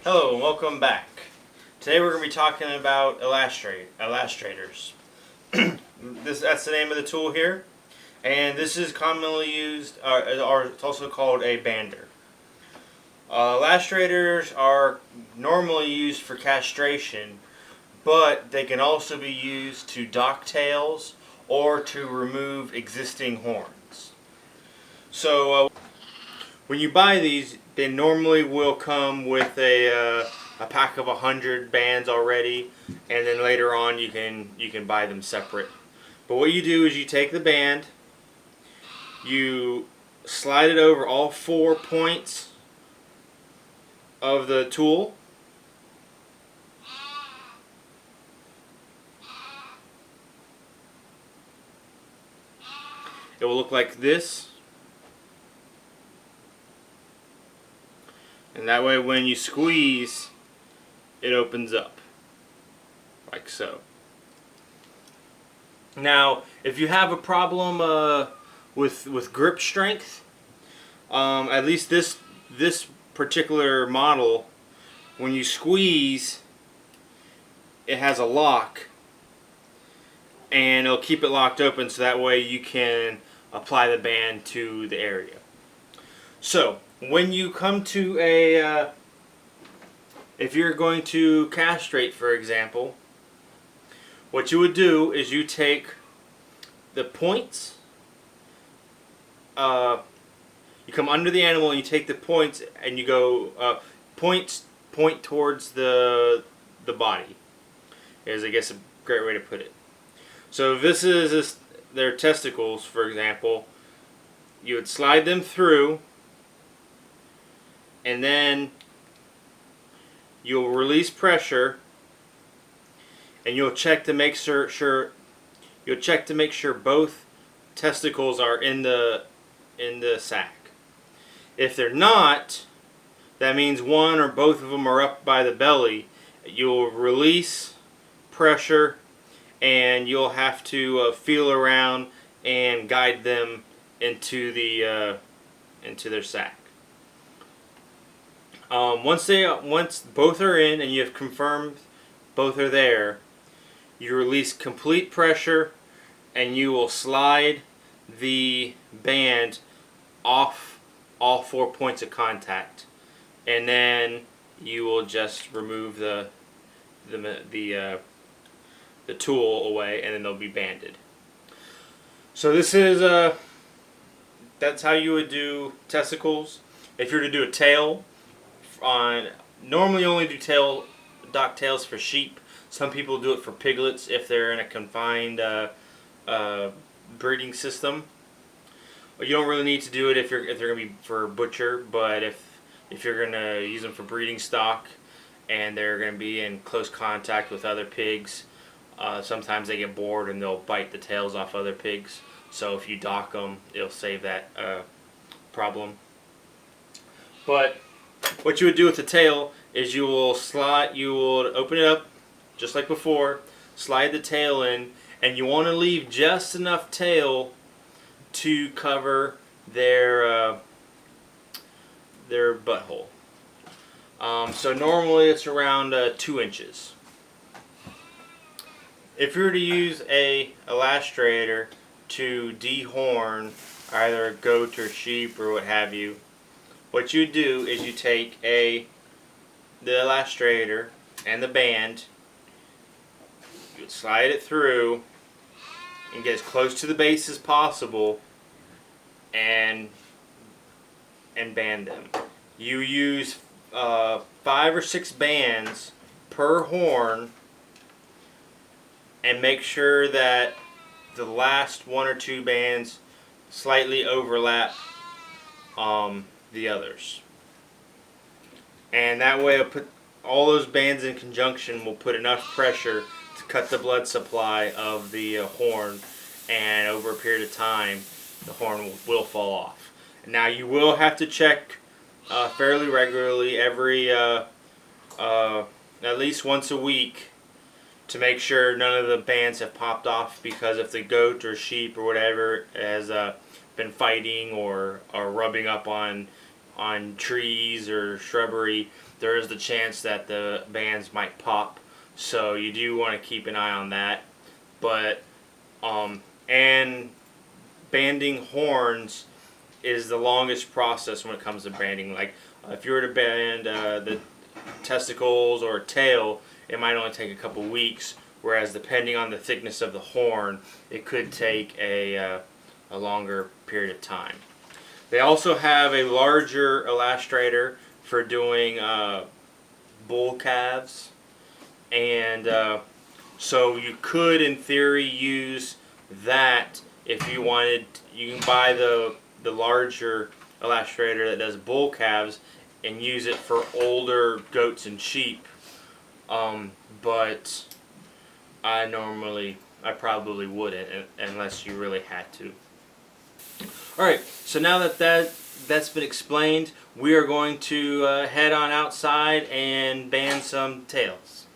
Hello and welcome back. Today we're going to be talking about elastrators. That's the name of the tool here, and this is commonly used, or it's also called a bander. Elastrators are normally used for castration, but they can also be used to dock tails or to remove existing horns. So when you buy these, they normally will come with a pack of 100 bands already, and then later on you can buy them separate. But what you do is you take the band, you slide it over all 4 points of the tool. It will look like this. And that way when you squeeze, it opens up. Like so. Now, if you have a problem with grip strength, at least this particular model, when you squeeze, it has a lock, and it'll keep it locked open so that way you can apply the band to the area. So, when you come to if you're going to castrate, for example, what you would do is you take the points, you come under the animal and you take the points and you go, point towards the body, is I guess a great way to put it. So if this is their testicles, for example, you would slide them through, and then you'll release pressure, and you'll check to make sure both testicles are in the sack. If they're not, that means one or both of them are up by the belly. You'll release pressure, and you'll have to feel around and guide them into their sack. Once both are in and you have confirmed both are there, you release complete pressure, and you will slide the band off all 4 points of contact, and then you will just remove the tool away, and then they'll be banded. So this is that's how you would do testicles. If you were to do a tail, normally only do dock tails for sheep. Some people do it for piglets if they're in a confined breeding system. You don't really need to do it if they're going to be for butcher, but if you're going to use them for breeding stock and they're going to be in close contact with other pigs, sometimes they get bored and they'll bite the tails off other pigs. So if you dock them, it'll save that problem. But what you would do with the tail is you will open it up just like before, slide the tail in, and you want to leave just enough tail to cover their butthole. So normally it's around 2 inches. If you were to use a elastrator to dehorn either a goat or sheep or what have you, what you do is you take the elastrator and the band, you would slide it through and get as close to the base as possible and band them. You use 5 or 6 bands per horn, and make sure that the last 1 or 2 bands slightly overlap the others. And that way, put all those bands in conjunction will put enough pressure to cut the blood supply of the horn, and over a period of time, the horn will fall off. Now you will have to check fairly regularly, every at least once a week, to make sure none of the bands have popped off, because if the goat or sheep or whatever has been fighting or rubbing up on on trees or shrubbery, there is the chance that the bands might pop. So you do want to keep an eye on that. But and banding horns is the longest process when it comes to banding. Like if you were to band the testicles or tail, it might only take a couple weeks. Whereas depending on the thickness of the horn, it could take a longer period of time. They also have a larger elastrator for doing bull calves, and so you could, in theory, use that if you wanted. You can buy the larger elastrator that does bull calves and use it for older goats and sheep. But I probably wouldn't unless you really had to. Alright, so now that's been explained, we are going to head on outside and band some tails.